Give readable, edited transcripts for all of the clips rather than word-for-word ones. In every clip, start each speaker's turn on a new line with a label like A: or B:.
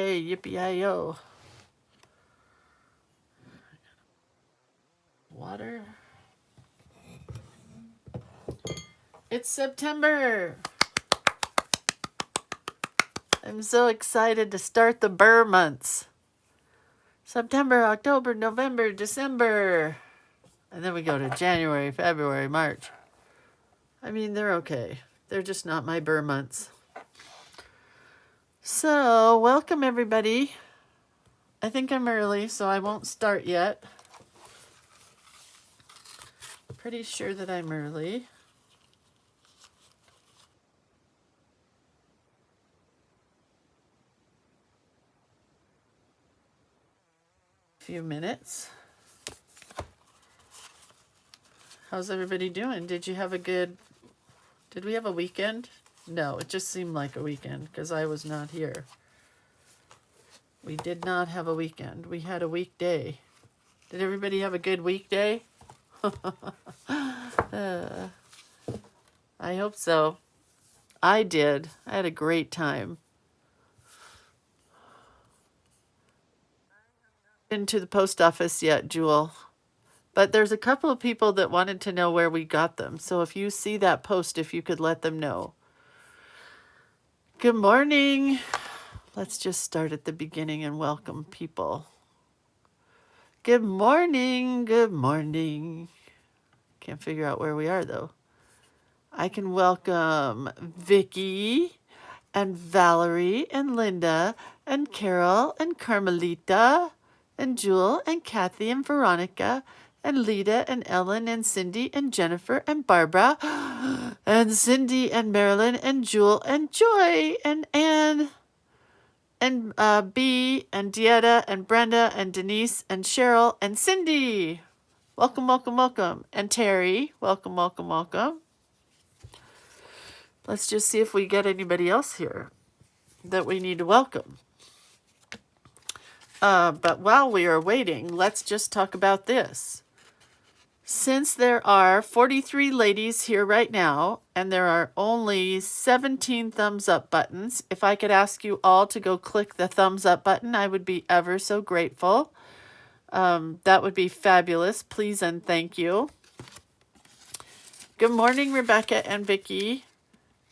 A: Yay, yippee-yi-yo. Water. It's September. I'm so excited to start the burr months. September, October, November, December. And then we go to January, February, March. I mean, they're okay. They're just not my burr months. So, welcome everybody. I think I'm early, so I won't start yet. Pretty sure that I'm early. Few minutes. How's everybody doing? Did we have a weekend? No, it just seemed like a weekend because I was not here. We did not have a weekend. We had a weekday. Did everybody have a good weekday? I hope so. I did. I had a great time. Into the post office yet, Jewel. But there's a couple of people that wanted to know where we got them. So if you see that post, if you could let them know. Good morning. Let's just start at the beginning and welcome people. Good morning. Good morning. Can't figure out where we are though. I can welcome Vicky and Valerie and Linda and Carol and Carmelita and Jewel and Kathy and Veronica and Lita and Ellen and Cindy and Jennifer and Barbara and Cindy and Marilyn and Jewel and Joy and Anne and Bea and Dieta and Brenda and Denise and Cheryl and Cindy. Welcome, welcome, welcome. And Terry, welcome, welcome, welcome. Let's just see if we get anybody else here that we need to welcome. But while we are waiting, let's just talk about this. Since there are 43 ladies here right now, and there are only 17 thumbs up buttons, if I could ask you all to go click the thumbs up button, I would be ever so grateful. That would be fabulous. Please and thank you. Good morning, Rebecca and Vicky.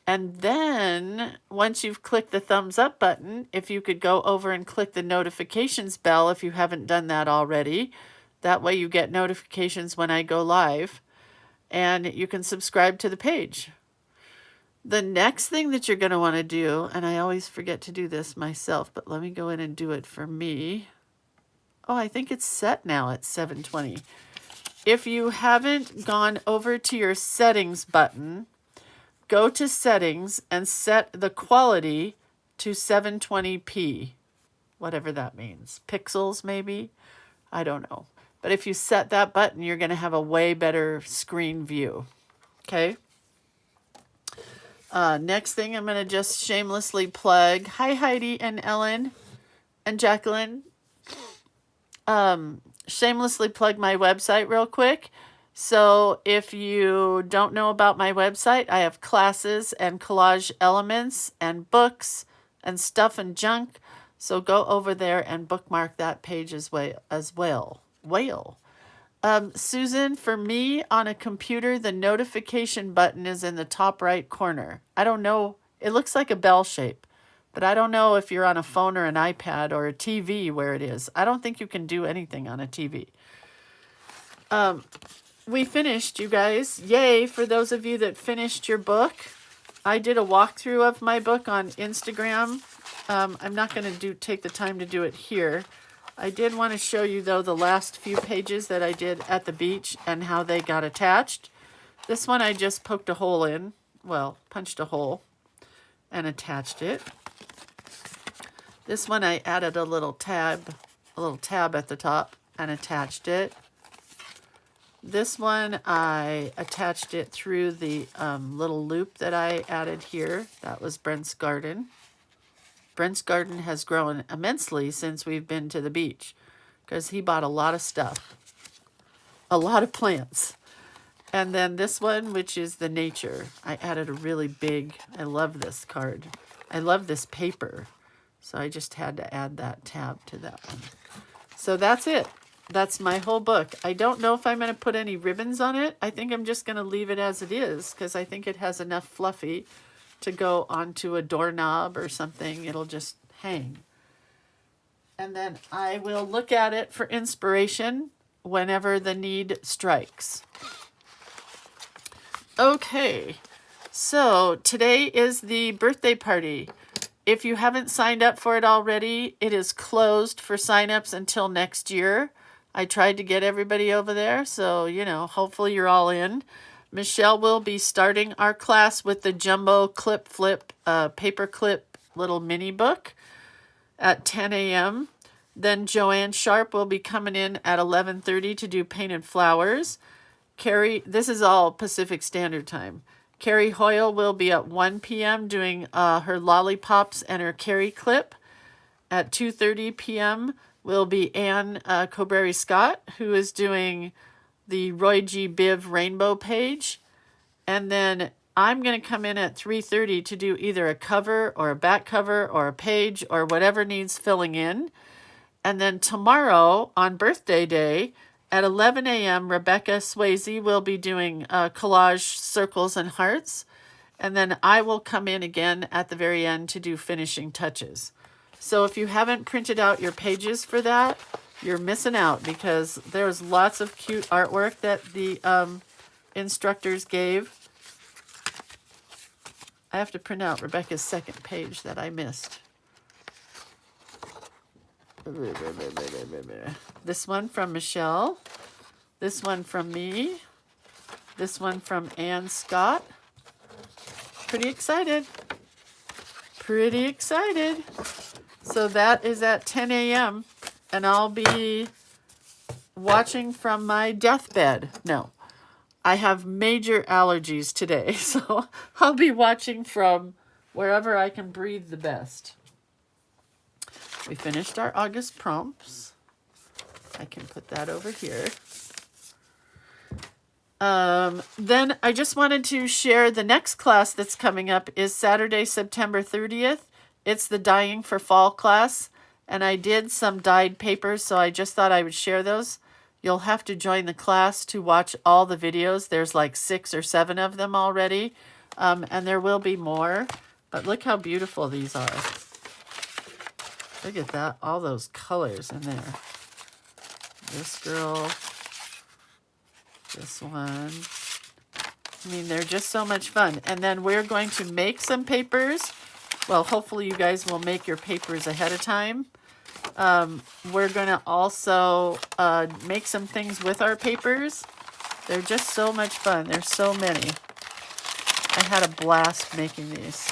A: And then once you've clicked the thumbs up button, if you could go over and click the notifications bell if you haven't done that already. That way you get notifications when I go live. And you can subscribe to the page. The next thing that you're going to want to do, and I always forget to do this myself, but let me go in and do it for me. Oh, I think it's set now at 7:20. If you haven't gone over to your settings button, go to settings and set the quality to 720p, whatever that means. Pixels, maybe? I don't know. But if you set that button, you're going to have a way better screen view. Okay? Next thing, I'm going to just shamelessly plug. Hi, Heidi and Ellen and Jacqueline. Shamelessly plug my website real quick. So if you don't know about my website, I have classes and collage elements and books and stuff and junk. So go over there and bookmark that page as well. Susan, for me on a computer, the notification button is in the top right corner. I don't know. It looks like a bell shape, but I don't know if you're on a phone or an iPad or a TV where it is. I don't think you can do anything on a TV. We finished, you guys. Yay, for those of you that finished your book. I did a walkthrough of my book on Instagram. I'm not going to take the time to do it here. I did want to show you, though, the last few pages that I did at the beach and how they got attached. This one I just poked a hole in. Well, punched a hole and attached it. This one I added a little tab at the top and attached it. This one, I attached it through the little loop that I added here. That was Brent's garden. Brent's garden has grown immensely since we've been to the beach because he bought a lot of stuff, a lot of plants. And then this one, which is the nature. I added a really big, I love this card. I love this paper. So I just had to add that tab to that one. So that's it. That's my whole book. I don't know if I'm going to put any ribbons on it. I think I'm just going to leave it as it is because I think it has enough fluffy to go onto a doorknob or something. It'll just hang. And then I will look at it for inspiration whenever the need strikes. Okay, so today is the birthday party. If you haven't signed up for it already, it is closed for signups until next year. I tried to get everybody over there, so, you know, hopefully you're all in. Michelle will be starting our class with the Jumbo Clip Flip paper clip little mini book at 10 a.m. Then Joanne Sharp will be coming in at 11:30 to do painted flowers. Carrie, this is all Pacific Standard Time. Carrie Hoyle will be at 1 p.m. doing her lollipops and her Carrie clip. At 2:30 p.m. will be Anne Coberry Scott, who is doing the Roy G. Biv rainbow page. And then I'm going to come in at 3:30 to do either a cover or a back cover or a page or whatever needs filling in. And then tomorrow on birthday day, at 11 a.m., Rebecca Swayze will be doing collage circles and hearts. And then I will come in again at the very end to do finishing touches. So if you haven't printed out your pages for that, you're missing out because there's lots of cute artwork that the instructors gave. I have to print out Rebecca's second page that I missed. This one from Michelle, this one from me, this one from Ann Scott. Pretty excited. Pretty excited. So that is at 10 a.m. and I'll be watching from my deathbed. No, I have major allergies today, so I'll be watching from wherever I can breathe the best. We finished our August prompts. I can put that over here. Then I just wanted to share the next class that's coming up is Saturday, September 30th. It's the Dyeing for Fall class, and I did some dyed papers, so I just thought I would share those. You'll have to join the class to watch all the videos. There's like 6 or 7 of them already, and there will be more. But look how beautiful these are. Look at that, all those colors in there. This girl, this one. I mean, they're just so much fun. And then we're going to make some papers. Well, hopefully you guys will make your papers ahead of time. We're going to also make some things with our papers. They're just so much fun. There's so many. I had a blast making these.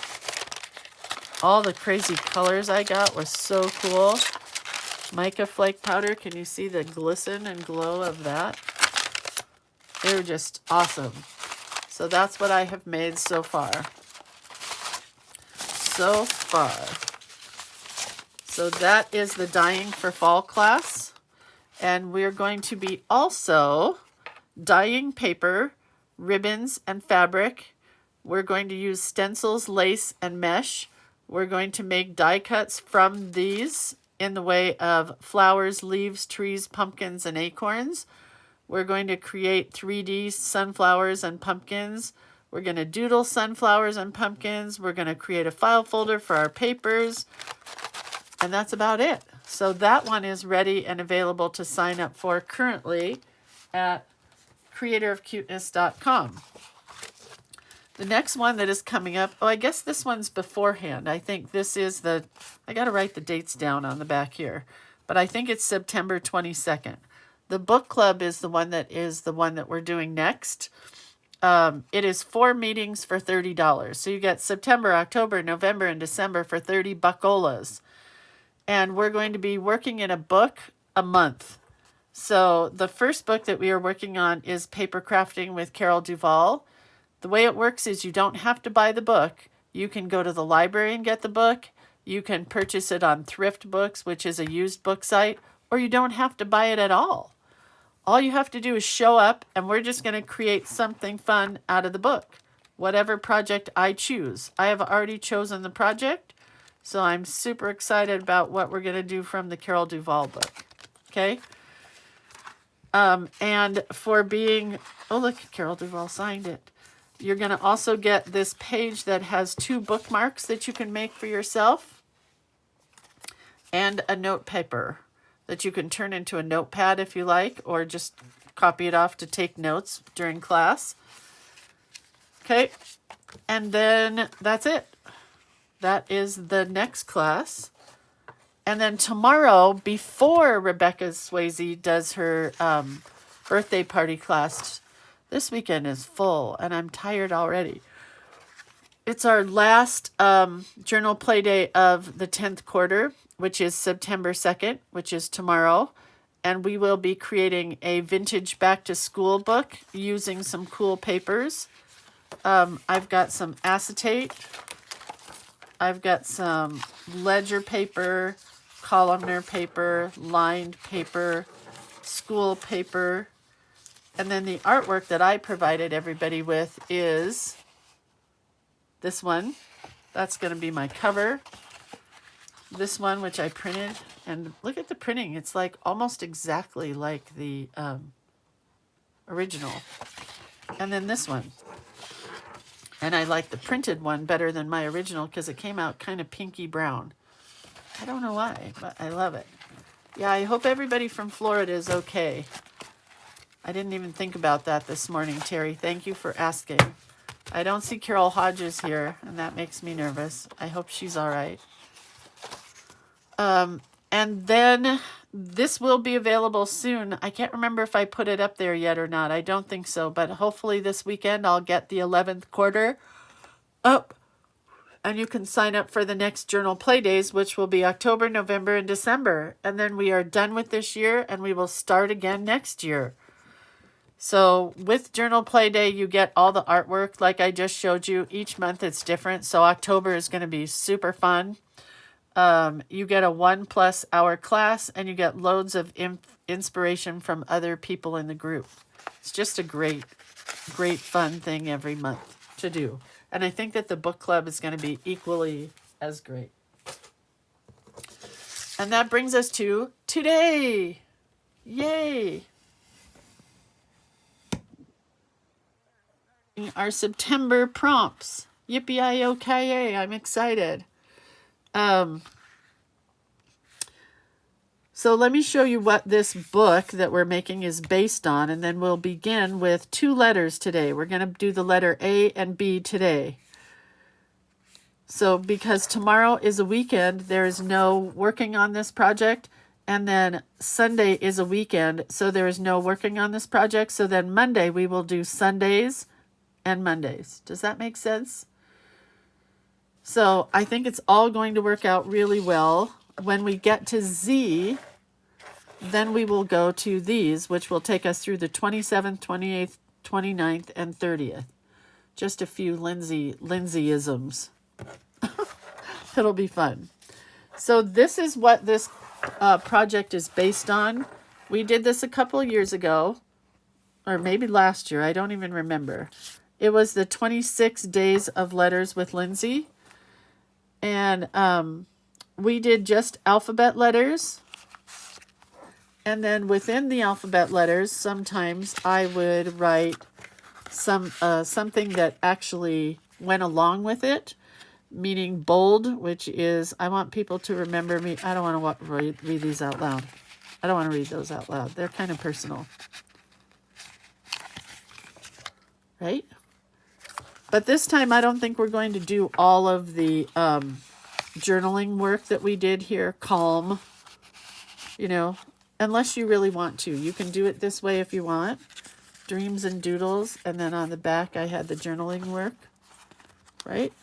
A: All the crazy colors I got was so cool. Mica flake powder. Can you see the glisten and glow of that? They were just awesome. So that's what I have made so far. So that is the Dyeing for Fall class. And we're going to be also dyeing paper, ribbons, and fabric. We're going to use stencils, lace, and mesh. We're going to make die cuts from these in the way of flowers, leaves, trees, pumpkins, and acorns. We're going to create 3D sunflowers and pumpkins. We're going to doodle sunflowers and pumpkins. We're going to create a file folder for our papers. And that's about it. So that one is ready and available to sign up for currently at creatorofcuteness.com. The next one that is coming up, oh, I guess this one's beforehand. I think this is I got to write the dates down on the back here, but I think it's September 22nd. The book club is the one that we're doing next. It is 4 meetings for $30. So you get September, October, November, and December for 30 buckolas. And we're going to be working in a book a month. So the first book that we are working on is Paper Crafting with Carol Duvall. The way it works is you don't have to buy the book. You can go to the library and get the book. You can purchase it on Thrift Books, which is a used book site, or you don't have to buy it at all. All you have to do is show up, and we're just going to create something fun out of the book, whatever project I choose. I have already chosen the project, So I'm super excited about what we're going to do from the Carol Duvall book. Okay? And for being, oh look, Carol Duvall signed it. You're going to also get this page that has 2 bookmarks that you can make for yourself and a note paper that you can turn into a notepad if you like, or just copy it off to take notes during class. Okay, and then that's it. That is the next class. And then tomorrow, before Rebecca Swayze does her birthday party class, this weekend is full, and I'm tired already. It's our last journal play day of the 10th quarter, which is September 2nd, which is tomorrow. And we will be creating a vintage back-to-school book using some cool papers. I've got some acetate. I've got some ledger paper, columnar paper, lined paper, school paper. And then the artwork that I provided everybody with is this one. That's going to be my cover. This one, which I printed. And look at the printing. It's like almost exactly like the original. And then this one. And I like the printed one better than my original because it came out kind of pinky brown. I don't know why, but I love it. Yeah, I hope everybody from Florida is okay. I didn't even think about that this morning, Terry. Thank you for asking. I don't see Carol Hodges here, and that makes me nervous. I hope she's all right. And then this will be available soon. I can't remember if I put it up there yet or not. I don't think so, but hopefully this weekend I'll get the 11th quarter up. And you can sign up for the next journal play days, which will be October, November, and December. And then we are done with this year, and we will start again next year. So with journal play day, you get all the artwork like I just showed you. Each month it's different. So October is going to be super fun. You get a 1+ hour class, and you get loads of inspiration from other people in the group. It's just a great, great fun thing every month to do. And I think that the book club is going to be equally as great. And that brings us to today. Yay! Our September prompts. Yippee-i-o-ki-yay, I'm excited. So let me show you what this book that we're making is based on, and then we'll begin with 2 letters today. We're going to do the letter A and B today. So because tomorrow is a weekend, there is no working on this project, and then Sunday is a weekend, so there is no working on this project. So then Monday we will do Sundays and Mondays. Does that make sense? So I think it's all going to work out really well. When we get to Z, then we will go to these, which will take us through the 27th, 28th, 29th, and 30th. Just a few Lindsay-isms. It'll be fun. So this is what this project is based on. We did this a couple years ago, or maybe last year. I don't even remember. It was the 26 days of letters with Lindsay. And we did just alphabet letters. And then within the alphabet letters, sometimes I would write something that actually went along with it, meaning bold, which is, I want people to remember me. I don't want to read these out loud. I don't want to read those out loud. They're kind of personal. Right? But this time, I don't think we're going to do all of the journaling work that we did here. Calm, unless you really want to. You can do it this way if you want. Dreams and doodles. And then on the back, I had the journaling work. Right?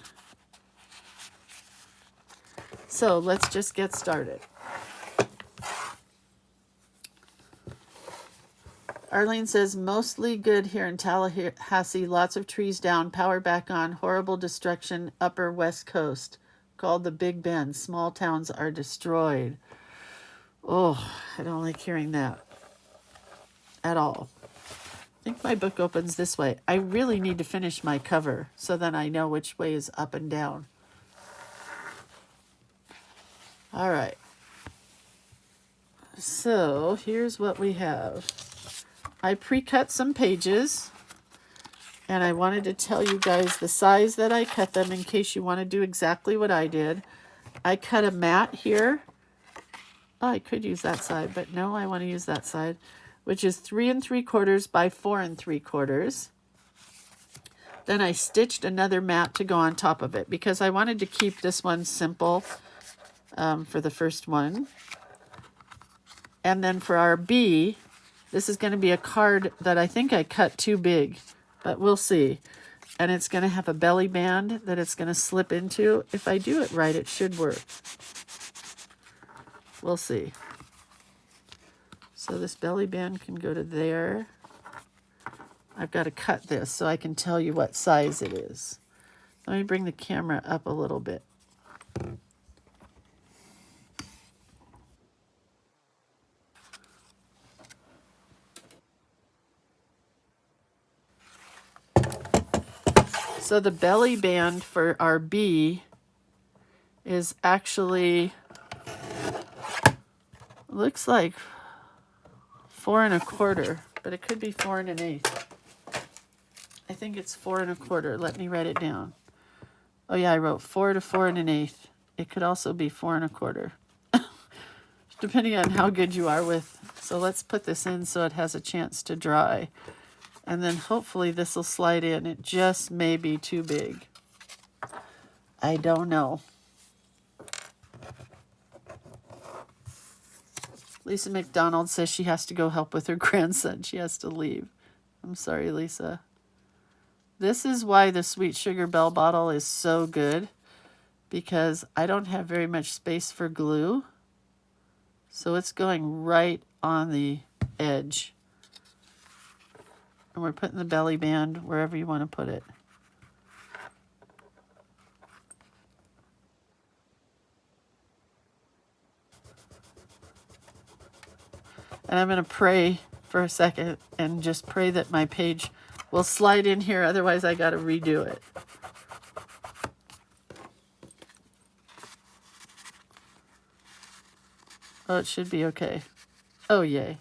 A: So let's just get started. Arlene says, mostly good here in Tallahassee. Lots of trees down, power back on. Horrible destruction, upper west coast. Called the Big Bend. Small towns are destroyed. Oh, I don't like hearing that at all. I think my book opens this way. I really need to finish my cover so then I know which way is up and down. All right. So here's what we have. I pre-cut some pages, and I wanted to tell you guys the size that I cut them in case you want to do exactly what I did. I cut a mat here. Oh, I could use that side, but no, I want to use that side, which is 3 3/4 by 4 3/4. Then I stitched another mat to go on top of it because I wanted to keep this one simple for the first one. And then for our B, this is going to be a card that I think I cut too big, but we'll see. And it's going to have a belly band that it's going to slip into. If I do it right, it should work. We'll see. So this belly band can go to there. I've got to cut this so I can tell you what size it is. Let me bring the camera up a little bit. So the belly band for our B is actually, looks like 4 1/4, but it could be 4 1/8. I think it's 4 1/4. Let me write it down. Oh yeah, I wrote 4 to 4 1/8. It could also be 4 1/4, depending on how good you are with. So let's put this in so it has a chance to dry. And then hopefully this will slide in. It just may be too big. I don't know. Lisa McDonald says she has to go help with her grandson. She has to leave. I'm sorry, Lisa. This is why the Sweet Sugar Bell bottle is so good, because I don't have very much space for glue. So it's going right on the edge. And we're putting the belly band wherever you want to put it. And I'm going to pray for a second and just pray that my page will slide in here. Otherwise, I got to redo it. Oh, it should be okay. Oh, yay.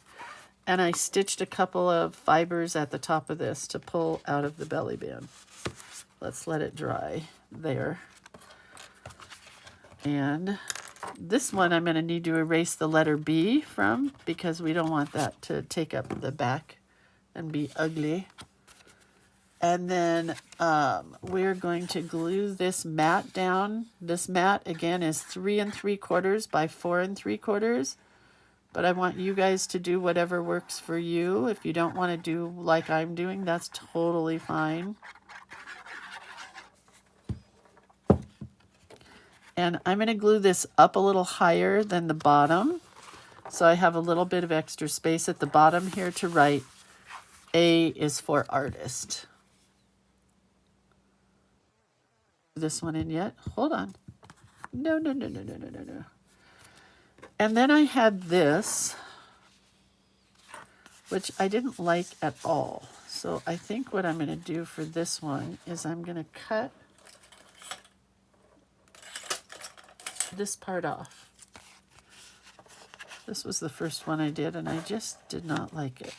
A: And I stitched a couple of fibers at the top of this to pull out of the belly band. Let's let it dry there. And this one I'm going to need to erase the letter B from, because we don't want that to take up the back and be ugly. And then we're going to glue this mat down. This mat, again, is 3 3/4 by 4 3/4. But I want you guys to do whatever works for you. If you don't want to do like I'm doing, that's totally fine. And I'm going to glue this up a little higher than the bottom, so I have a little bit of extra space at the bottom here to write A is for artist. This one in yet? Hold on. No. And then I had this, which I didn't like at all. So I think what I'm going to do for this one is I'm going to cut this part off. This was the first one I did, and I just did not like it.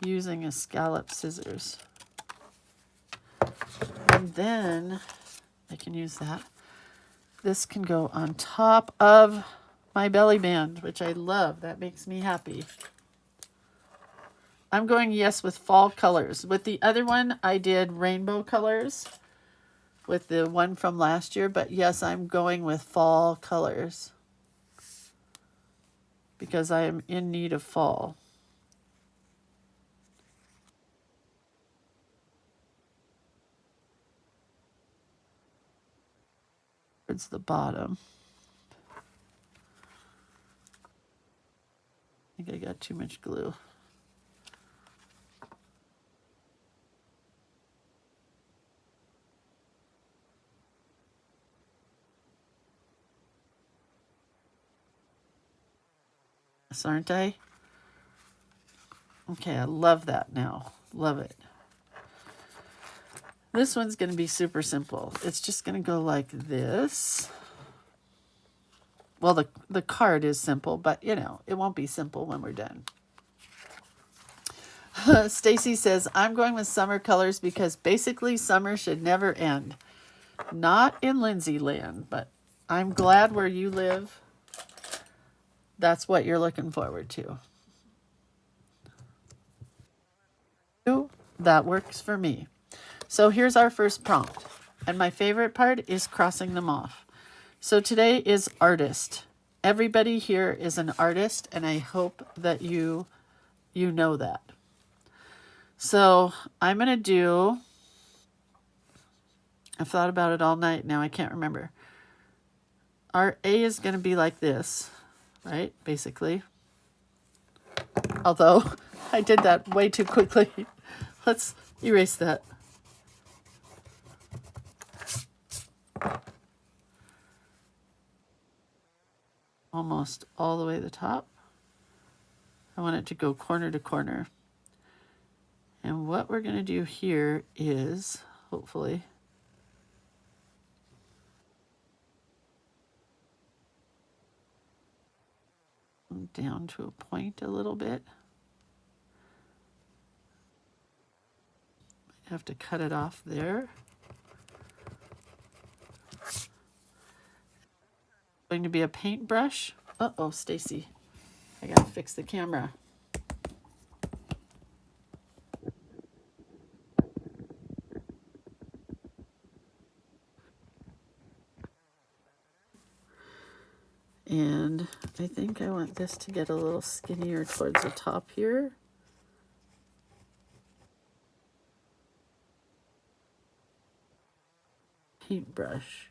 A: Using a scallop scissors. And then I can use that. This can go on top of my belly band, which I love. That makes me happy. I'm going, yes, with fall colors. With the other one, I did rainbow colors with the one from last year. But yes, I'm going with fall colors because I am in need of fall. Towards the bottom. I think I got too much glue. Yes, aren't I? Okay, I love that now. Love it. This one's going to be super simple. It's just going to go like this. Well, the card is simple, but you know, it won't be simple when we're done. Stacy says, I'm going with summer colors because basically summer should never end. Not in Lindsay land, but I'm glad where you live, that's what you're looking forward to. That works for me. So here's our first prompt. And my favorite part is crossing them off. So today is artist. Everybody here is an artist, and I hope that you know that. So I'm going to do, I've thought about it all night. Now I can't remember. Our A is going to be like this, right? Basically. Although I did that way too quickly. Let's erase that. Almost all the way to the top. I want it to go corner to corner. And what we're going to do here is, hopefully, down to a point a little bit. Have to cut it off there. Going to be a paintbrush. Uh-oh, Stacy. I gotta fix the camera. And I think I want this to get a little skinnier towards the top here. Paintbrush.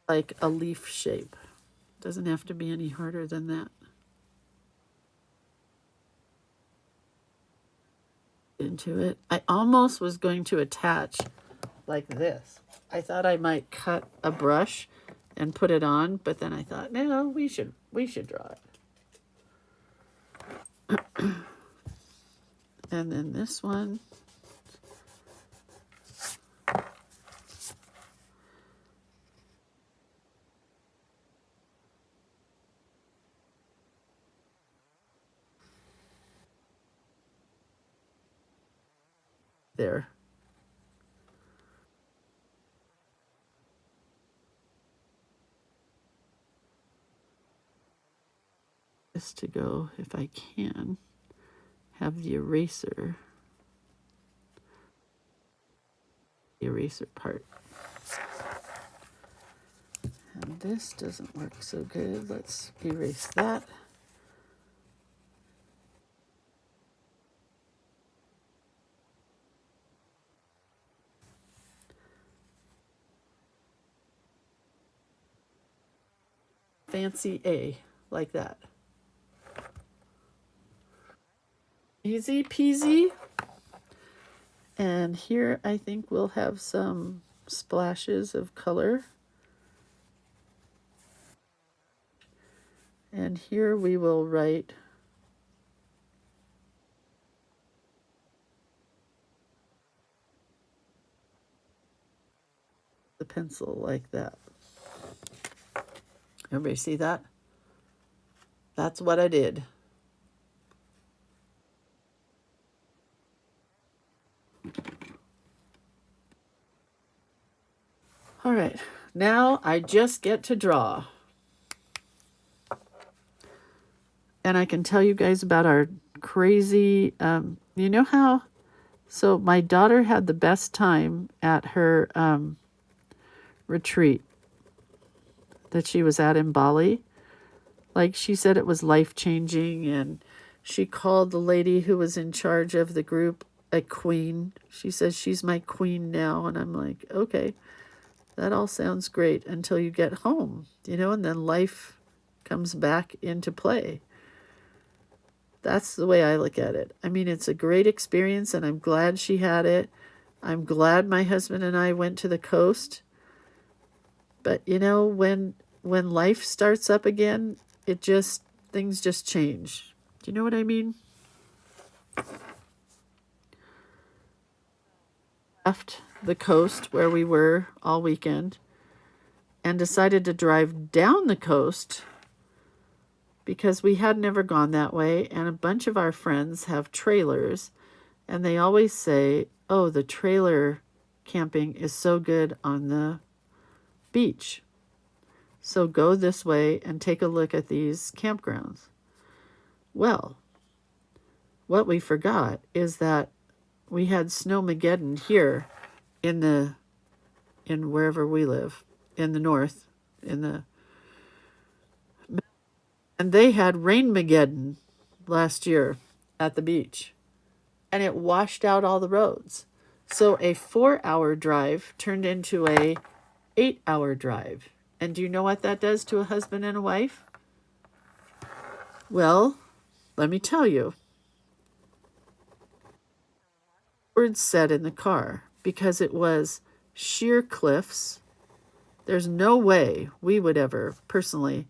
A: Like a leaf shape. Doesn't have to be any harder than that. Into it. I almost was going to attach like this. I thought I might cut a brush and put it on, but then I thought, no, we should draw it. And then this one. There. This to go, if I can, have the eraser part. And this doesn't work so good. Let's erase that. Fancy A, like that. Easy peasy. And here I think we'll have some splashes of color. And here we will write the pencil like that. Everybody see that? That's what I did. All right, now I just get to draw. And I can tell you guys about our crazy, you know how, so my daughter had the best time at her retreat that she was at in Bali. Like she said, it was life-changing, and she called the lady who was in charge of the group a queen. She says, she's my queen now. And I'm like, okay, that all sounds great until you get home, you know, and then life comes back into play. That's the way I look at it. I mean, it's a great experience, and I'm glad she had it. I'm glad my husband and I went to the coast. But, you know, when life starts up again, things just change. Do you know what I mean? Left the coast where we were all weekend and decided to drive down the coast because we had never gone that way, and a bunch of our friends have trailers, and they always say, oh, the trailer camping is so good on the beach. So go this way and take a look at these campgrounds. Well, what we forgot is that we had Snowmageddon here in wherever we live, in the north, and they had Rainmageddon last year at the beach, and it washed out all the roads. So a 4-hour drive turned into a 8-hour drive. And do you know what that does to a husband and a wife? Well, let me tell you. Words said in the car, because it was sheer cliffs. There's no way we would ever personally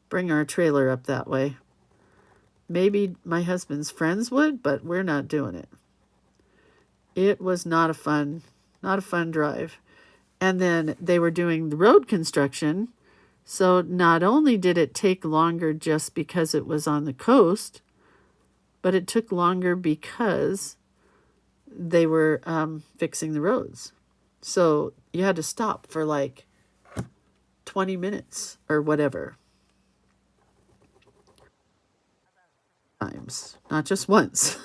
A: bring our trailer up that way. Maybe my husband's friends would, but we're not doing it. It was not a fun drive. And then they were doing the road construction. So not only did it take longer just because it was on the coast, but it took longer because they were fixing the roads. So you had to stop for like 20 minutes or whatever. Times, not just once.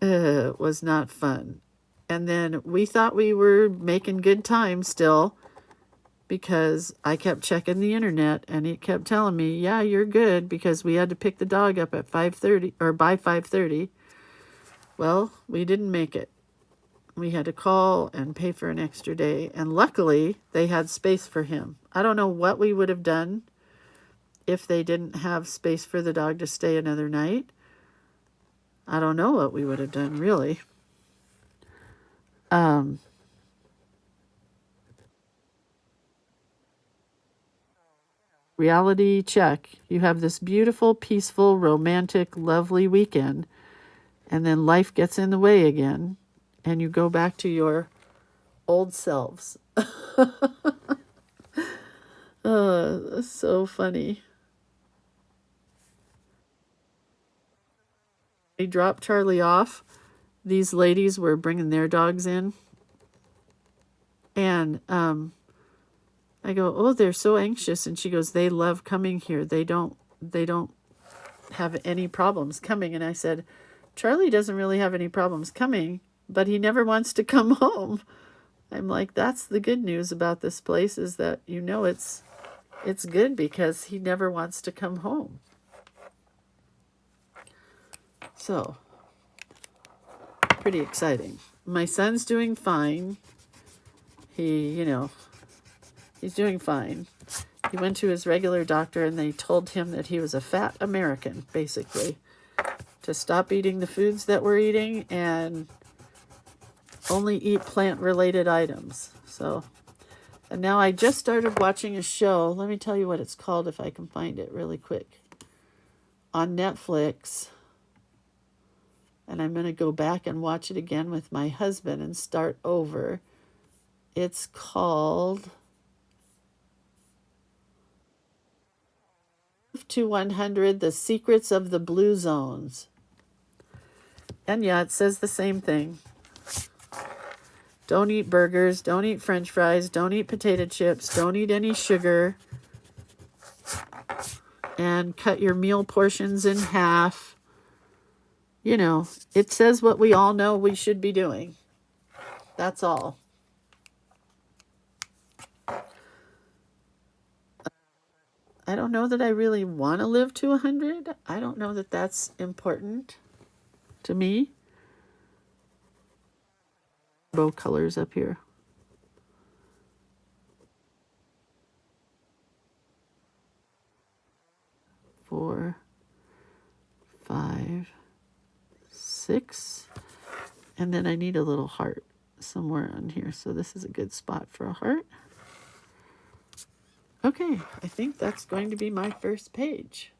A: It was not fun. And then we thought we were making good time still, because I kept checking the internet and it kept telling me, yeah, you're good, because we had to pick the dog up at 5:30 or by 5:30. Well, we didn't make it. We had to call and pay for an extra day. And luckily, they had space for him. I don't know what we would have done if they didn't have space for the dog to stay another night. I don't know what we would have done, really. Reality check. You have this beautiful, peaceful, romantic, lovely weekend, and then life gets in the way again, and you go back to your old selves. That's so funny. We dropped Charlie off. These ladies were bringing their dogs in, and I go, oh, they're so anxious, and she goes, they love coming here. They don't have any problems coming. And I said, Charlie doesn't really have any problems coming, but he never wants to come home. I'm like, that's the good news about this place, is that it's good because he never wants to come home. So, pretty exciting. My son's doing fine. He's doing fine. He went to his regular doctor and they told him that he was a fat American, basically, to stop eating the foods that we're eating and only eat plant-related items. So, and now I just started watching a show. Let me tell you what it's called if I can find it really quick. On Netflix. And I'm going to go back and watch it again with my husband and start over. It's called to 100, The Secrets of the Blue Zones. And yeah, it says the same thing. Don't eat burgers, don't eat french fries, don't eat potato chips, don't eat any sugar, and cut your meal portions in half. You know, it says what we all know we should be doing. That's all. I don't know that I really want to live to 100. I don't know that that's important to me. Bow colors up here. 4, 5, 6. And then I need a little heart somewhere on here. So this is a good spot for a heart. Okay, I think that's going to be my first page.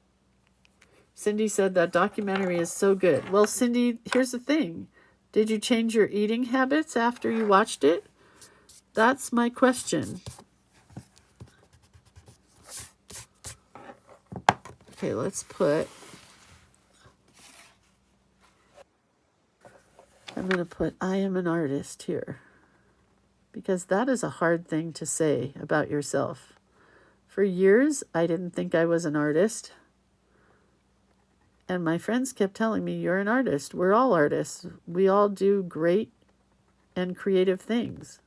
A: Cindy said that documentary is so good. Well, Cindy, here's the thing. Did you change your eating habits after you watched it? That's my question. Okay, let's put... I'm going to put I am an artist here. Because that is a hard thing to say about yourself. For years, I didn't think I was an artist. And my friends kept telling me, you're an artist. We're all artists. We all do great and creative things.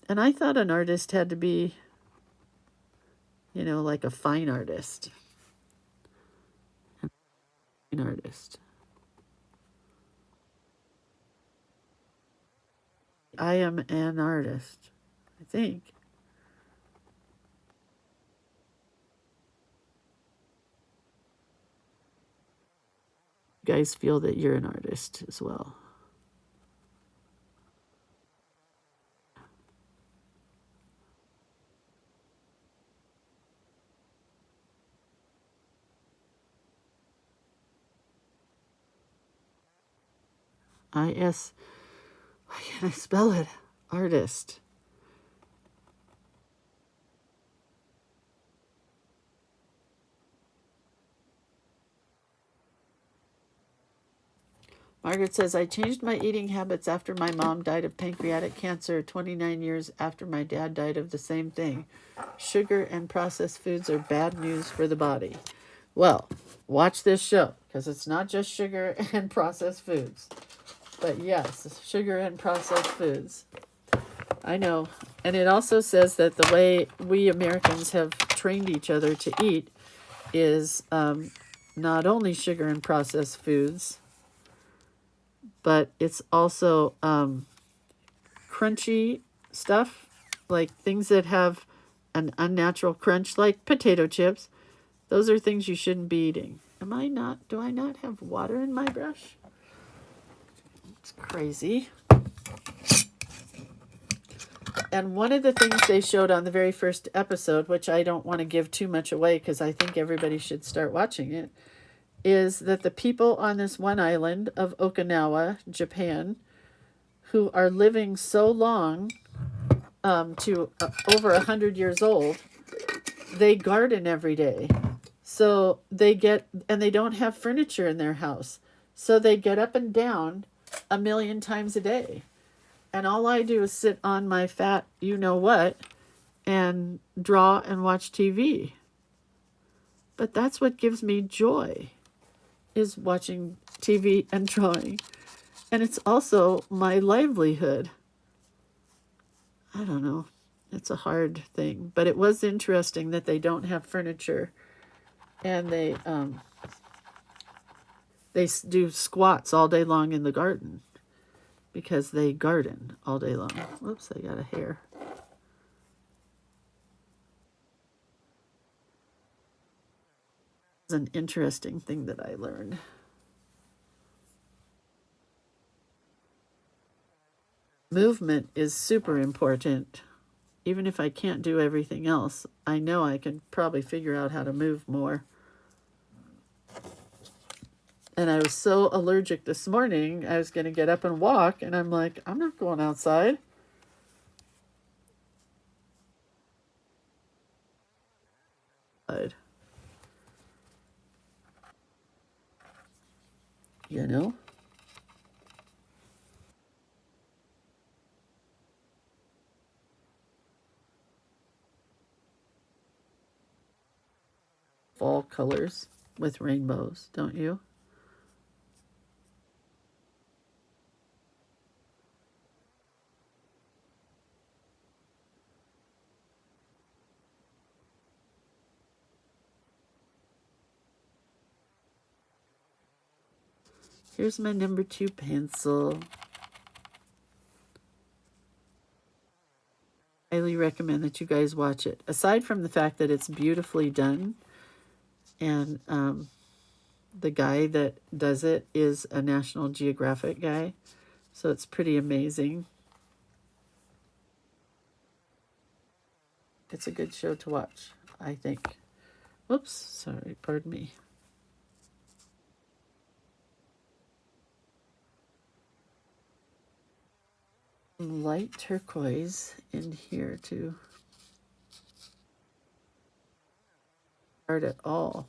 A: And I thought an artist had to be, you know, like a fine artist. An artist. I am an artist, I think. You guys feel that you're an artist as well. I-S, why can't I spell it? Artist. Margaret says, I changed my eating habits after my mom died of pancreatic cancer 29 years after my dad died of the same thing. Sugar and processed foods are bad news for the body. Well, watch this show, because it's not just sugar and processed foods. But yes, sugar and processed foods. I know. And it also says that the way we Americans have trained each other to eat is not only sugar and processed foods, but it's also crunchy stuff, like things that have an unnatural crunch, like potato chips. Those are things you shouldn't be eating. Do I not have water in my brush? It's crazy. And one of the things they showed on the very first episode, which I don't want to give too much away because I think everybody should start watching it, is that the people on this one island of Okinawa, Japan, who are living so long, to over 100 years old, they garden every day. So they don't have furniture in their house. So they get up and down 1,000,000 times a day. And all I do is sit on my fat you-know-what and draw and watch TV. But that's what gives me joy, is watching TV and drawing. And it's also my livelihood. I don't know. It's a hard thing. But it was interesting that they don't have furniture. And they do squats all day long in the garden. Because they garden all day long. Whoops, I got a hair. It's an interesting thing that I learned. Movement is super important. Even if I can't do everything else, I know I can probably figure out how to move more. And I was so allergic this morning, I was going to get up and walk, and I'm like, I'm not going outside. You know? Fall colors with rainbows, don't you? Here's my number 2 pencil. Highly recommend that you guys watch it. Aside from the fact that it's beautifully done, and the guy that does it is a National Geographic guy, so it's pretty amazing. It's a good show to watch, I think. Whoops, sorry, pardon me. Light turquoise in here to start it all.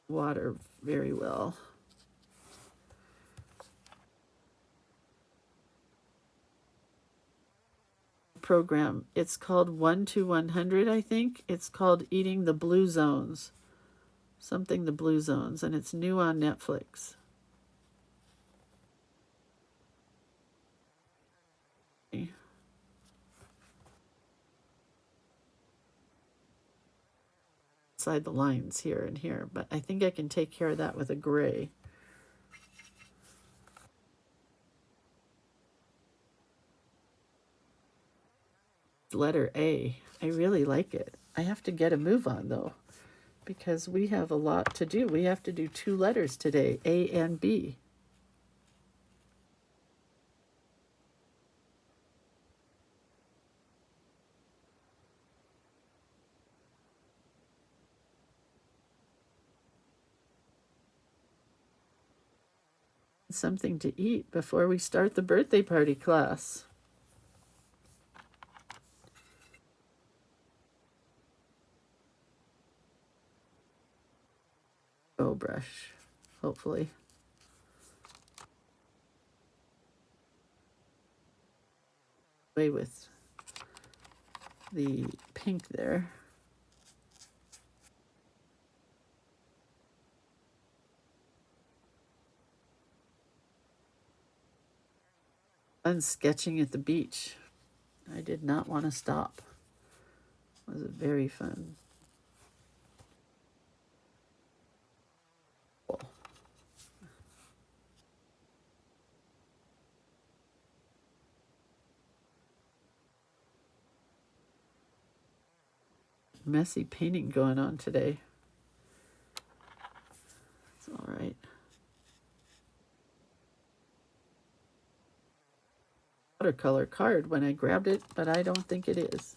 A: Water very well. Program. It's called 1 to 100, I think. It's called Eating the Blue Zones. Something the Blue Zones, and it's new on Netflix. Inside the lines here and here, but I think I can take care of that with a gray. Letter A. I really like it. I have to get a move on though, because we have a lot to do. We have to do 2 letters today, A and B. Something to eat before we start the birthday party class. Bow brush, hopefully. Away with the pink there. Fun sketching at the beach. I did not want to stop. It was very fun. Messy painting going on today. It's all right. Watercolor card when I grabbed it, but I don't think it is.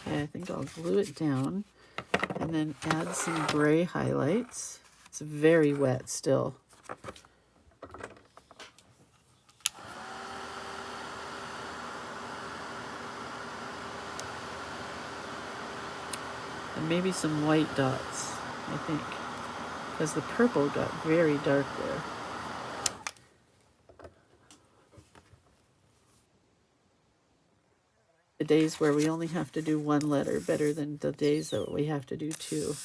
A: Okay, I think I'll glue it down and then add some gray highlights. It's very wet still. And maybe some white dots, I think, because the purple got very dark there. The days where we only have to do 1 letter better than the days that we have to do 2.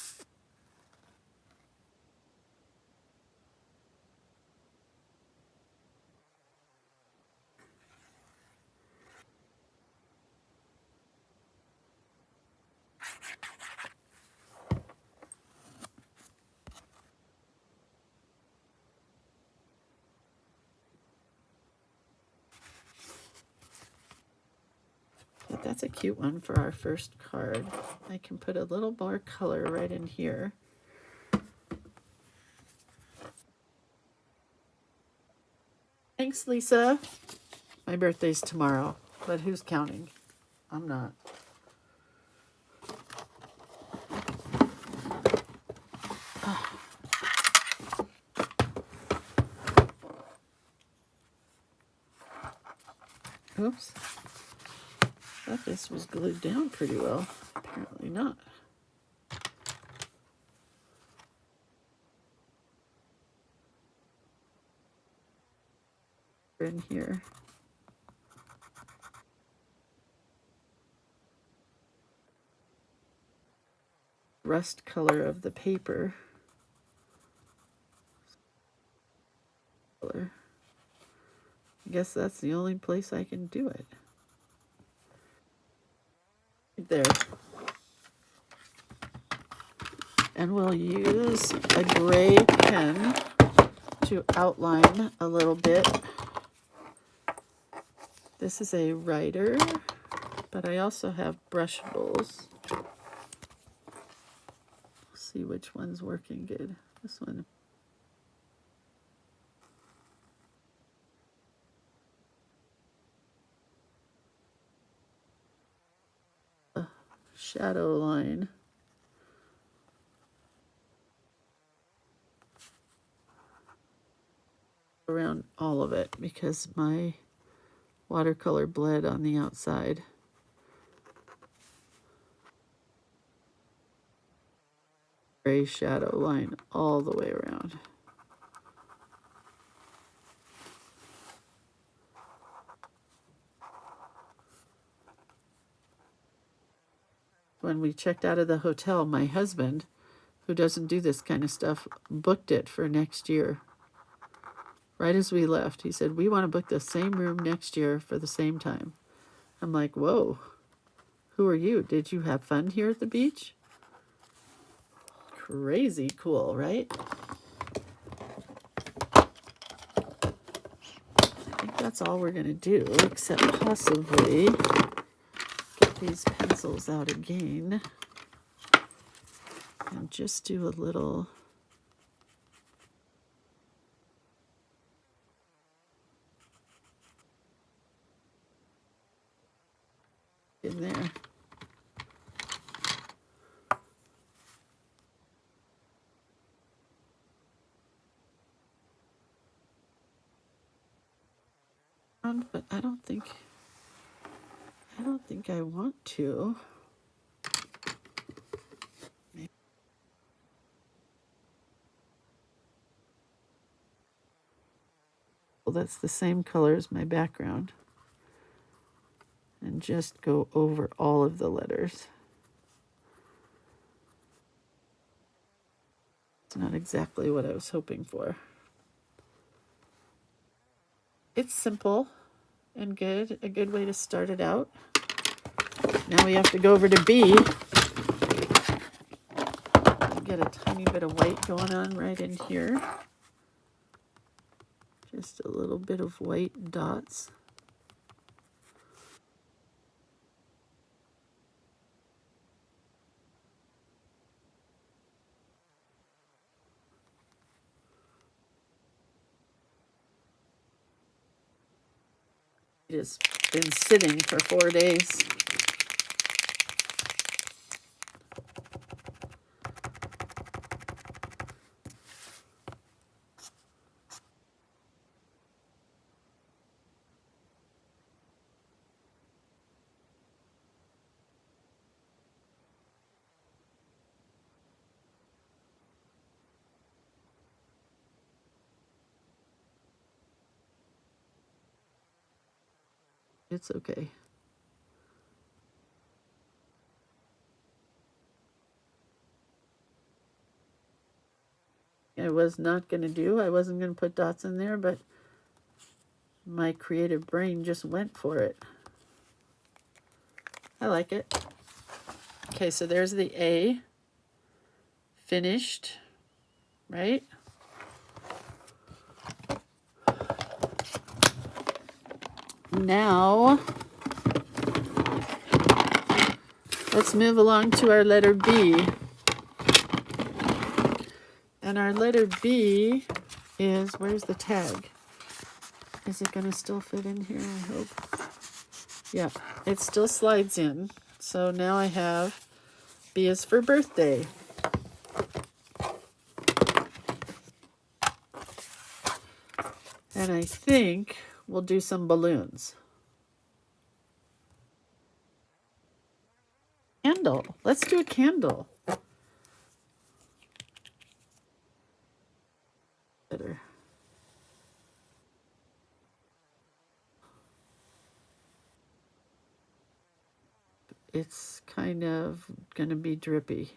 A: But that's a cute one for our first card. I can put a little more color right in here. Thanks, Lisa. My birthday's tomorrow, but who's counting? I'm not. Oops. Thought this was glued down pretty well. Apparently not. In here. Rust color of the paper. Color. I guess that's the only place I can do it. Right there. And we'll use a gray pen to outline a little bit. This is a writer, but I also have brushables. See which one's working good. This one. A shadow line. Around all of it because my watercolor bled on the outside. Gray shadow line all the way around. When we checked out of the hotel, my husband, who doesn't do this kind of stuff, booked it for next year. Right as we left, he said, we want to book the same room next year for the same time. I'm like, whoa, who are you? Did you have fun here at the beach? Crazy cool, right? I think that's all we're going to do, except possibly get these pencils out again and just do a little in there. But I don't think I want to. Maybe. Well, that's the same color as my background. And just go over all of the letters. It's not exactly what I was hoping for. It's simple and good, a good way to start it out. Now we have to go over to B. Get a tiny bit of white going on right in here. Just a little bit of white dots. It has been sitting for 4 days. It's okay. I was not going to do. I wasn't going to put dots in there, but my creative brain just went for it. I like it. Okay, so there's the A. Finished, right? Now, let's move along to our letter B. And our letter B is, where's the tag? Is it going to still fit in here, I hope? Yeah, it still slides in. So now I have B is for birthday. And I think we'll do some balloons. Candle. Let's do a candle. Better. It's kind of going to be drippy.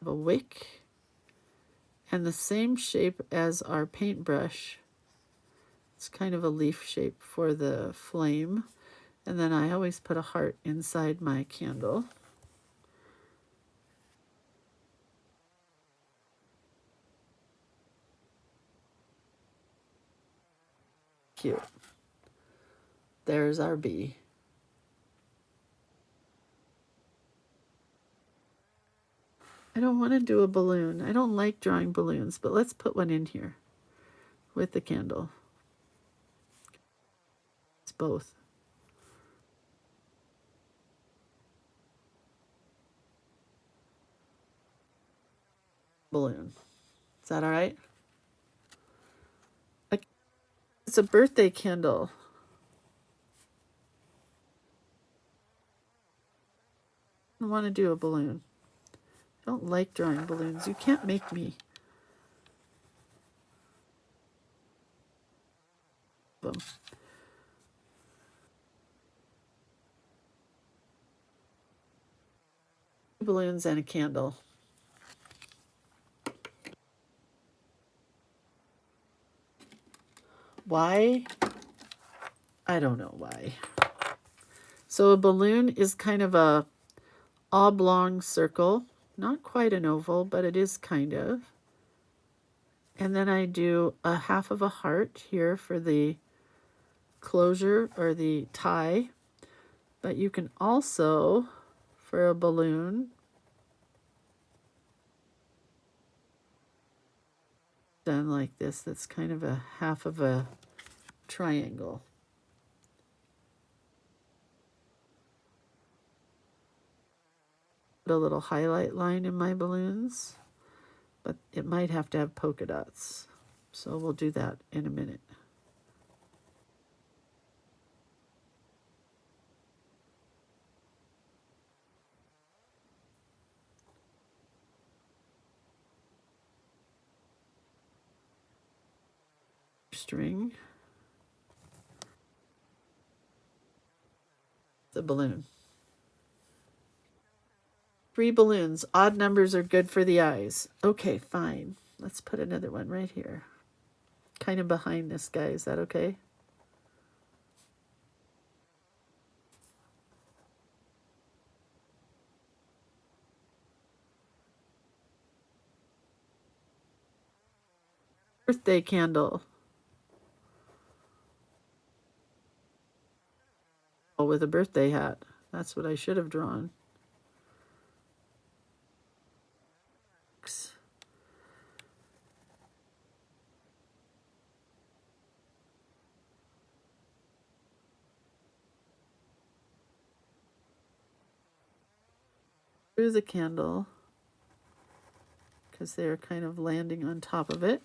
A: A wick and the same shape as our paintbrush. It's kind of a leaf shape for the flame. And then I always put a heart inside my candle. cute. There's our bee. I don't want to do a balloon. I don't like drawing balloons, but let's put one in here with the candle. It's both. Balloon. Is that all right? It's a birthday candle. I want to do a balloon. I don't like drawing balloons. You can't make me. Them. Balloons and a candle. Why? I don't know why. So a balloon is kind of a oblong circle. Not quite an oval, but it is kind of. And then I do a half of a heart here for the closure or the tie. But you can also, for a balloon, done like this. That's kind of a half of a triangle. Put a little highlight line in my balloons, but it might have to have polka dots. So we'll do that in a minute. String. The balloon. 3 balloons. Odd numbers are good for the eyes. Okay, fine. Let's put another one right here. Kind of behind this guy. Is that okay? Birthday candle. Oh, with a birthday hat. That's what I should have drawn. Through the candle, because they're kind of landing on top of it.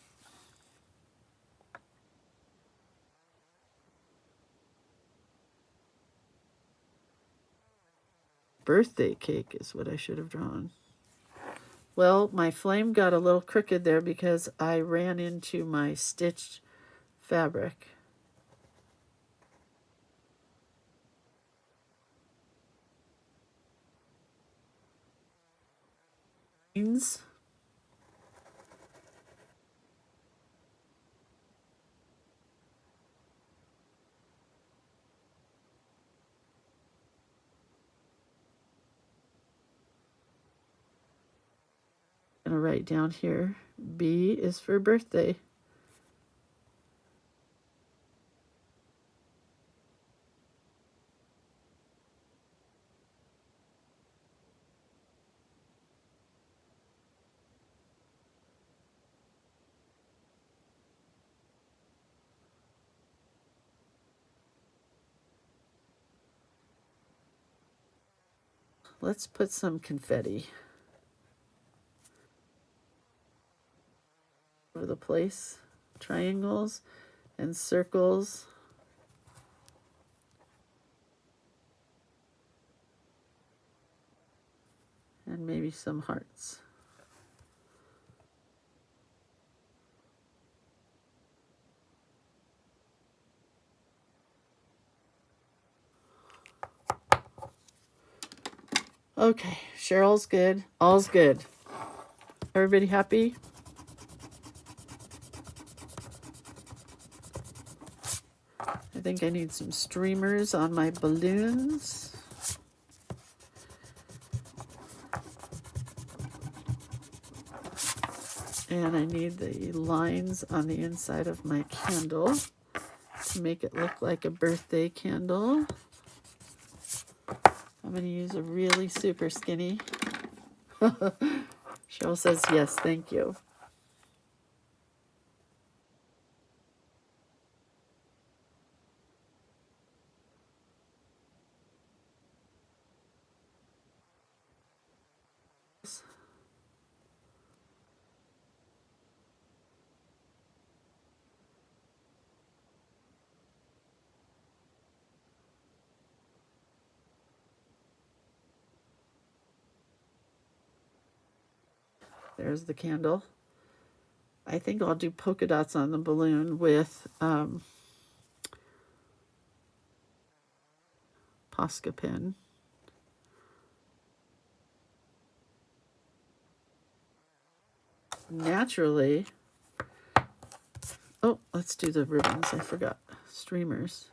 A: Birthday cake is what I should have drawn. Well, my flame got a little crooked there because I ran into my stitched fabric. I'm going to write down here, B is for birthday. Let's put some confetti over the place. Triangles and circles. And maybe some hearts. Okay, Cheryl's good. All's good. Everybody happy? I think I need some streamers on my balloons. And I need the lines on the inside of my candle to make it look like a birthday candle. I'm going to use a really super skinny. Cheryl says yes, thank you. There's the candle. I think I'll do polka dots on the balloon with Posca pen. Naturally, oh, let's do the ribbons. I forgot. Streamers.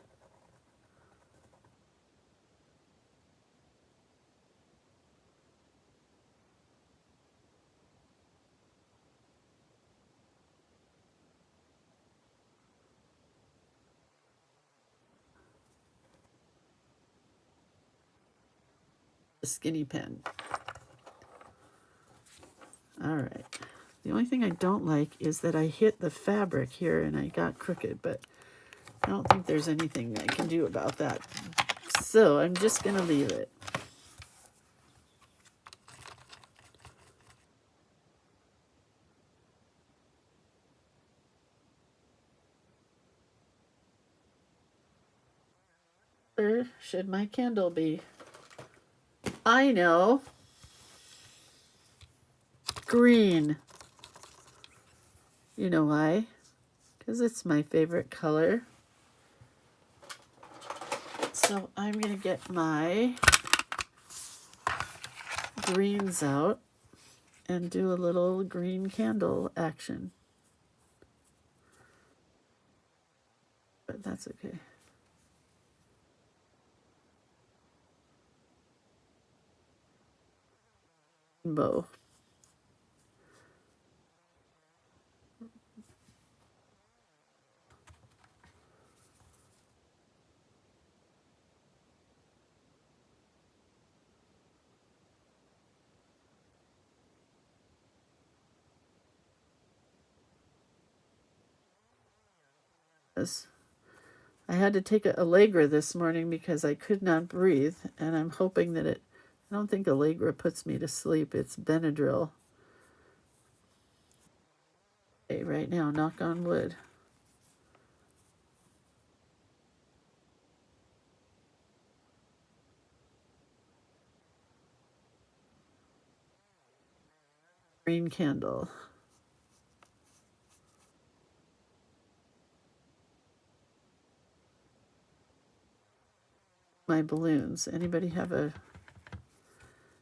A: A skinny pen. All right. The only thing I don't like is that I hit the fabric here and I got crooked, but I don't think there's anything I can do about that. So I'm just going to leave it. Where should my candle be? I know. Green. You know why? Because it's my favorite color. So I'm going to get my greens out and do a little green candle action. But that's okay. Bow. I had to take a Allegra this morning because I could not breathe, and I'm hoping that I don't think Allegra puts me to sleep. It's Benadryl. Okay, right now, knock on wood. Green candle. My balloons. Anybody have a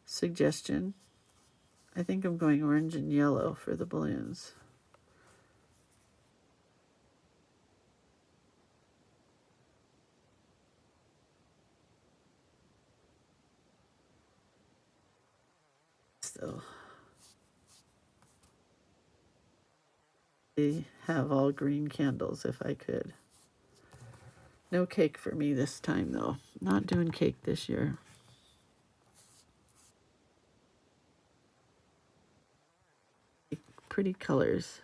A: suggestion? I think I'm going orange and yellow for the balloons. Still, I have all green candles if I could. No cake for me this time, though. Not doing cake this year. Pretty colors.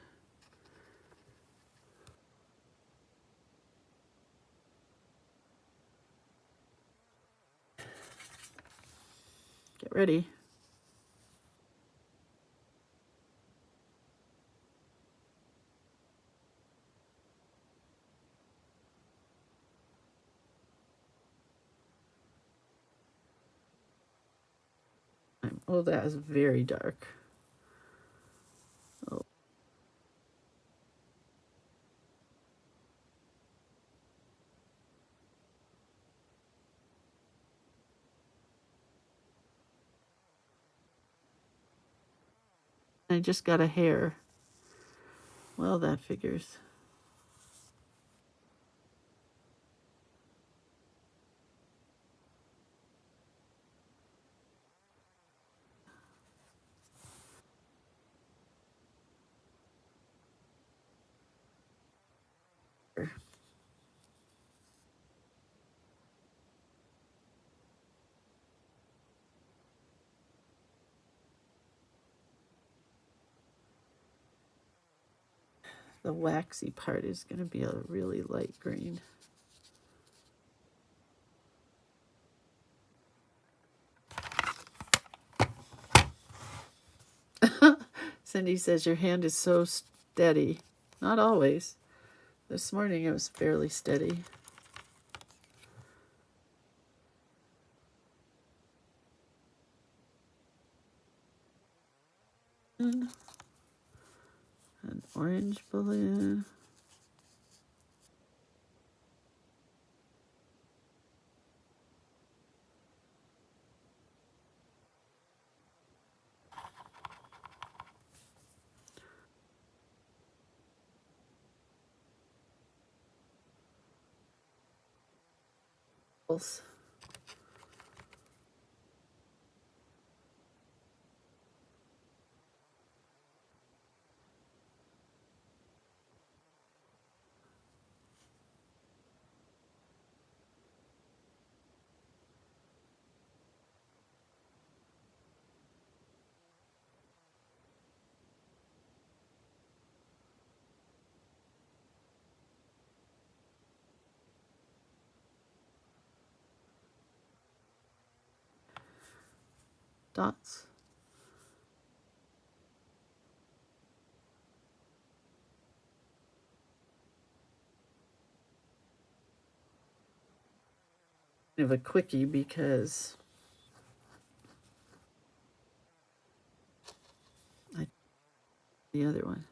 A: Get ready. Oh, that is very dark. Oh. I just got a hair. Well, that figures. The waxy part is going to be a really light green. Cindy says your hand is so steady. Not always. This morning it was fairly steady. An orange balloon. Dots. Of a quickie because the other one.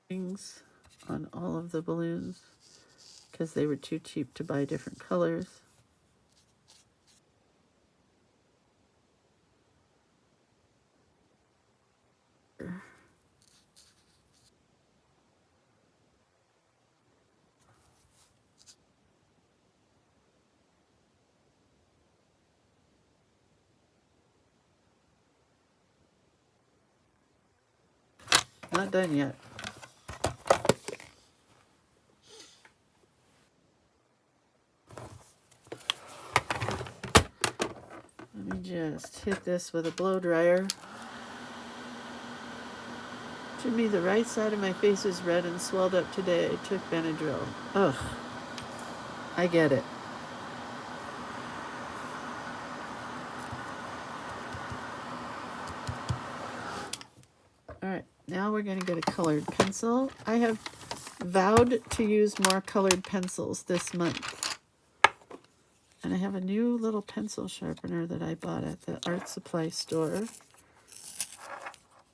A: Things on all of the balloons because they were too cheap to buy different colors. Not done yet. Let me just hit this with a blow dryer. Jimmy, the right side of my face is red and swelled up today. I took Benadryl. Ugh. I get it. All right, now we're going to get a colored pencil. I have vowed to use more colored pencils this month. And I have a new little pencil sharpener that I bought at the art supply store.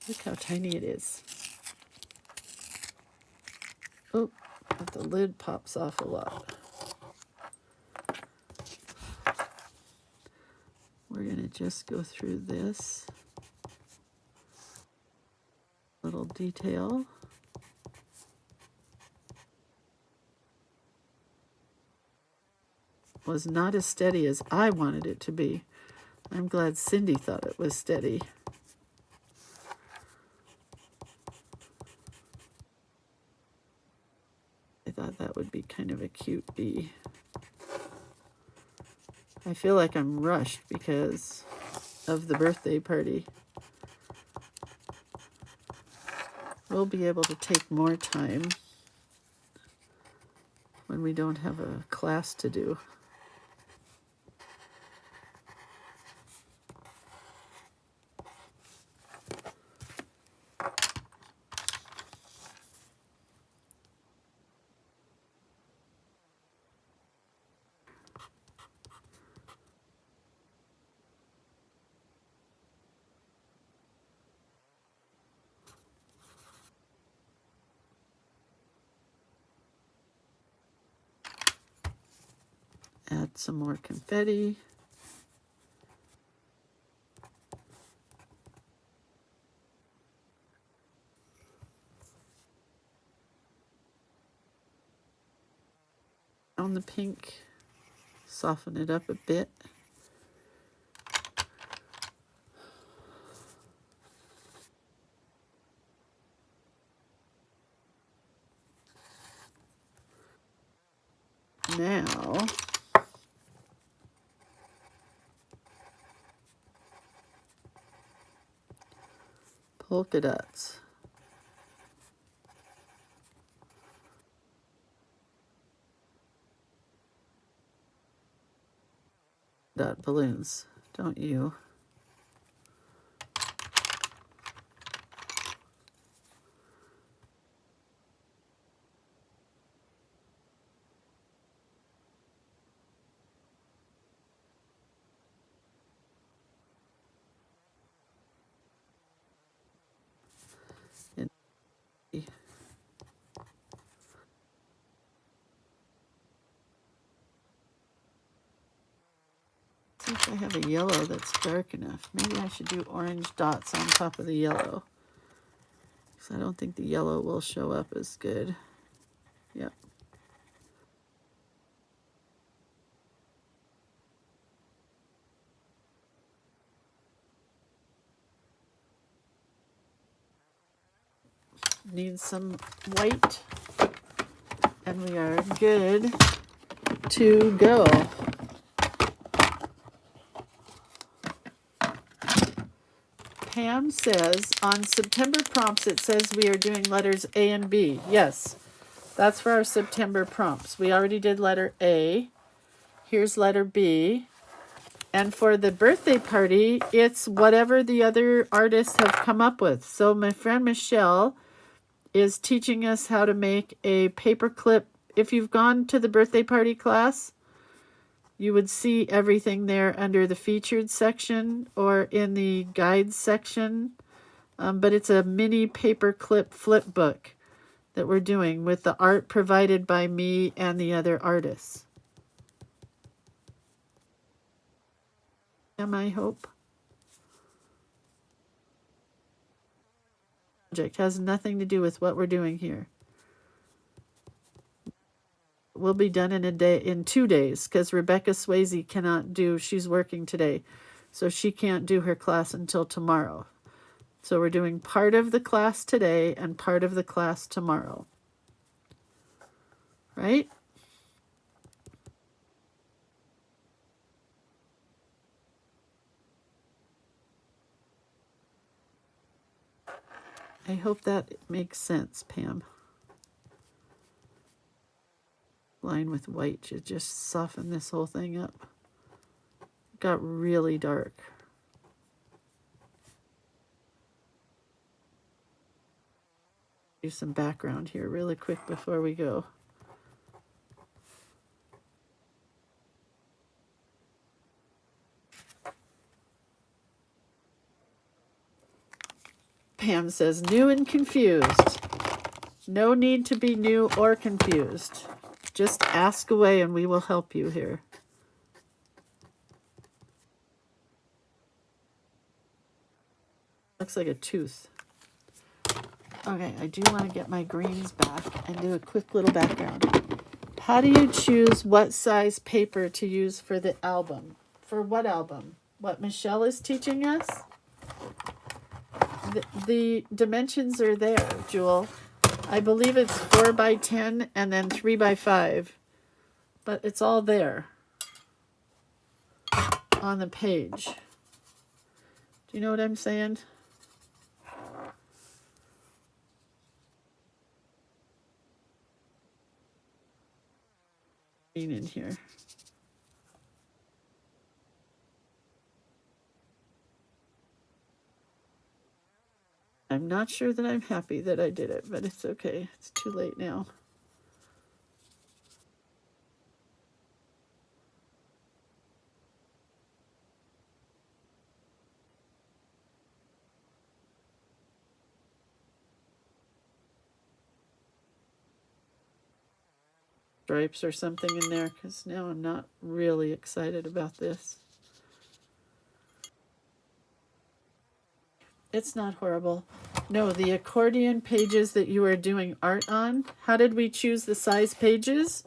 A: Look how tiny it is. Oh, but the lid pops off a lot. We're going to just go through this little detail. Was not as steady as I wanted it to be. I'm glad Cindy thought it was steady. I thought that would be kind of a cute bee. I feel like I'm rushed because of the birthday party. We'll be able to take more time when we don't have a class to do. Add some more confetti. On the pink, soften it up a bit. Now, polka dots. Dot balloons, don't you? See if I have a yellow that's dark enough. Maybe I should do orange dots on top of the yellow, because I don't think the yellow will show up as good. Yep. Need some white, and we are good to go. Pam says on September prompts it says we are doing letters A and B. Yes, that's for our September prompts. We already did letter A. Here's letter B. And for the birthday party, it's whatever the other artists have come up with. So my friend Michelle is teaching us how to make a paperclip. If you've gone to the birthday party class, you would see everything there under the featured section or in the guides section. But it's a mini paperclip flip book that we're doing with the art provided by me and the other artists. I hope. Project has nothing to do with what we're doing here. We'll be done in 2 days, because Rebecca Swayze cannot do, she's working today, so she can't do her class until tomorrow. So we're doing part of the class today and part of the class tomorrow. Right? I hope that makes sense, Pam. Line with white should just soften this whole thing up. It got really dark. Do some background here really quick before we go. Pam says, new and confused. No need to be new or confused. Just ask away and we will help you here. Looks like a tooth. Okay, I do want to get my greens back and do a quick little background. How do you choose what size paper to use for the album? For what album? What Michelle is teaching us? The dimensions are there, Jewel. I believe it's 4 by 10 and then 3 by 5. But it's all there on the page. Do you know what I'm saying? In here. I'm not sure that I'm happy that I did it, but it's okay. It's too late now. Stripes or something in there, because now I'm not really excited about this. It's not horrible. No, the accordion pages that you are doing art on, how did we choose the size pages?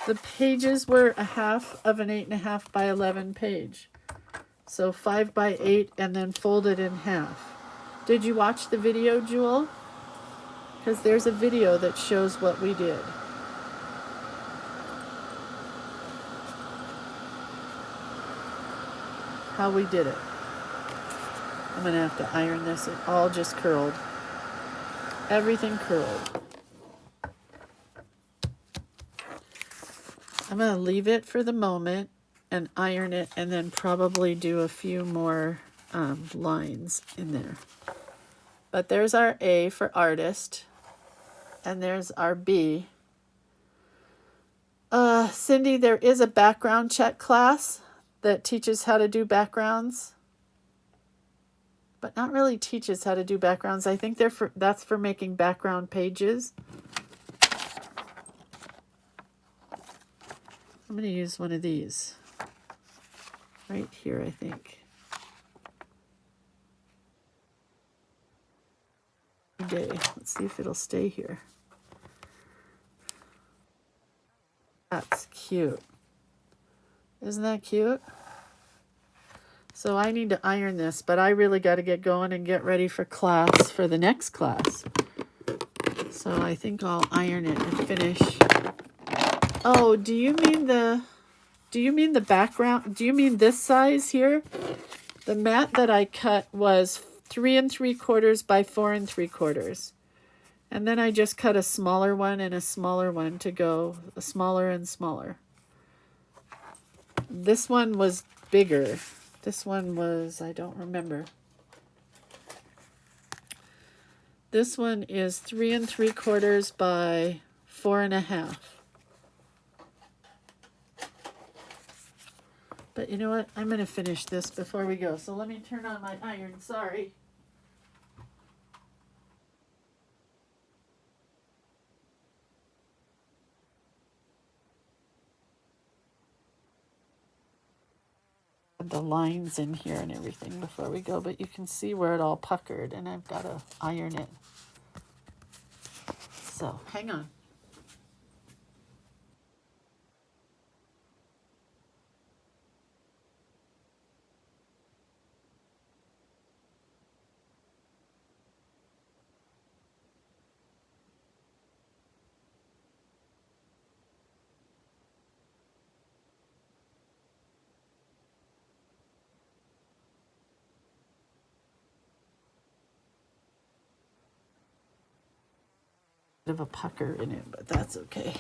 A: The pages were a half of an 8.5 by 11 page. So 5 by 8 and then folded in half. Did you watch the video, Jewel? Because there's a video that shows what we did. how we did it. I'm going to have to iron this. It all just curled. Everything curled. I'm going to leave it for the moment and iron it, and then probably do a few more lines in there. But there's our A for artist, and there's our B. Cindy, there is a background check class that teaches how to do backgrounds, but not really teaches how to do backgrounds. I think that's for making background pages. I'm going to use one of these right here, I think. Okay, let's see if it'll stay here. That's cute. Isn't that cute? So I need to iron this, but I really got to get going and get ready for class, for the next class. So I think I'll iron it and finish. Oh, do you mean the background? Do you mean this size here? The mat that I cut was 3 3/4 by 4 3/4. And then I just cut a smaller one and a smaller one to go a smaller and smaller. This one was bigger. This one was, I don't remember. This one is 3 3/4 by 4 1/2. But you know what? I'm going to finish this before we go. So let me turn on my iron. Sorry. The lines in here and everything before we go, but you can see where it all puckered, and I've got to iron it. So hang on. Of a pucker in it, but that's okay.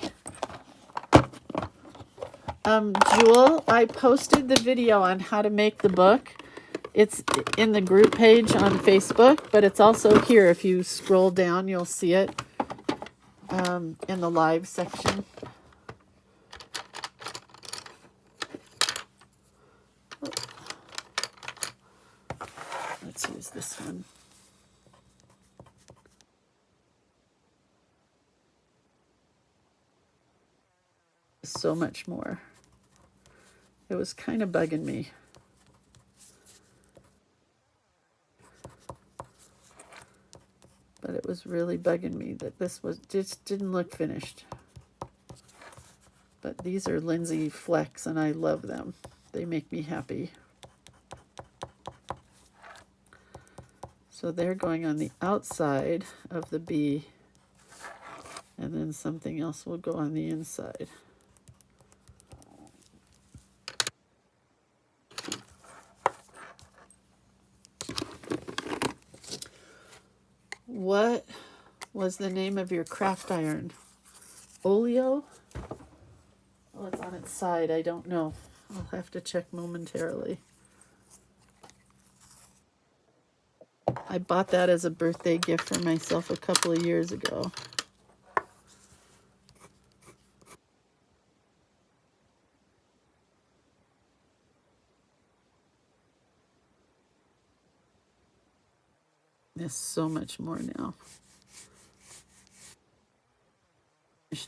A: Jewel, I posted the video on how to make the book. It's in the group page on Facebook, but it's also here. If you scroll down, you'll see it in the live section. Let's use this one. So much more. It was kind of bugging me. But it was really bugging me that this was just didn't look finished. But these are Lindsay Flecks, and I love them. They make me happy. So they're going on the outside of the B, and then something else will go on the inside. What was the name of your craft iron? Oleo? Oh, it's on its side. I don't know. I'll have to check momentarily. I bought that as a birthday gift for myself a couple of years ago. There's so much more now.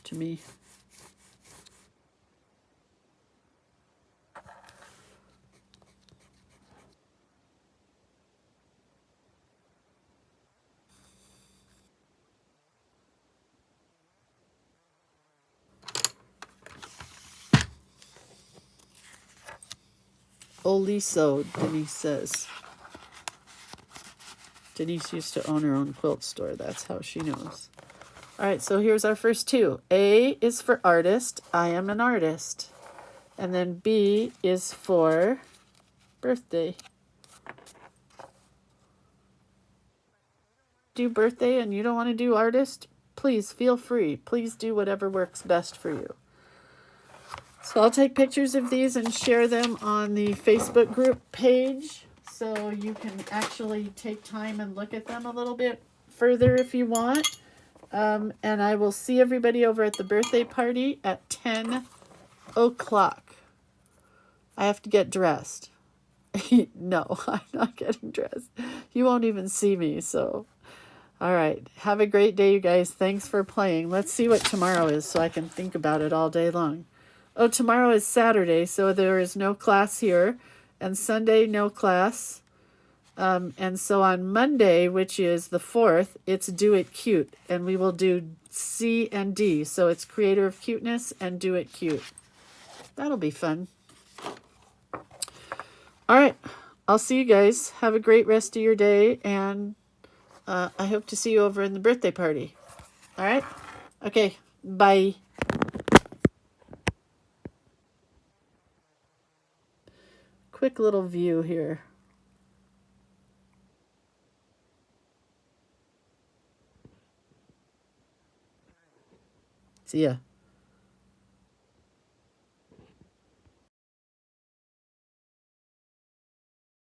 A: To me. Oliso, Denise says. Denise used to own her own quilt store. That's how she knows. All right, so here's our first two. A is for artist. I am an artist. And then B is for Birthday. Do birthday and you don't want to do artist? Please feel free. Please do whatever works best for you. So I'll take pictures of these and share them on the Facebook group page so you can actually take time and look at them a little bit further if you want. And I will see everybody over at the birthday party at 10 o'clock. I have to get dressed. No, I'm not getting dressed. You won't even see me, so... All right. Have a great day, you guys. Thanks for playing. Let's see what tomorrow is so I can think about it all day long. Oh, tomorrow is Saturday, so there is no class here. And Sunday, no class. And so on Monday, which is the 4th, it's Do It Cute. And we will do C and D. So it's Creator of Cuteness and Do It Cute. That'll be fun. All right. I'll see you guys. Have a great rest of your day. And I hope to see you over in the birthday party. All right? Okay. Bye. Quick little view here. See ya.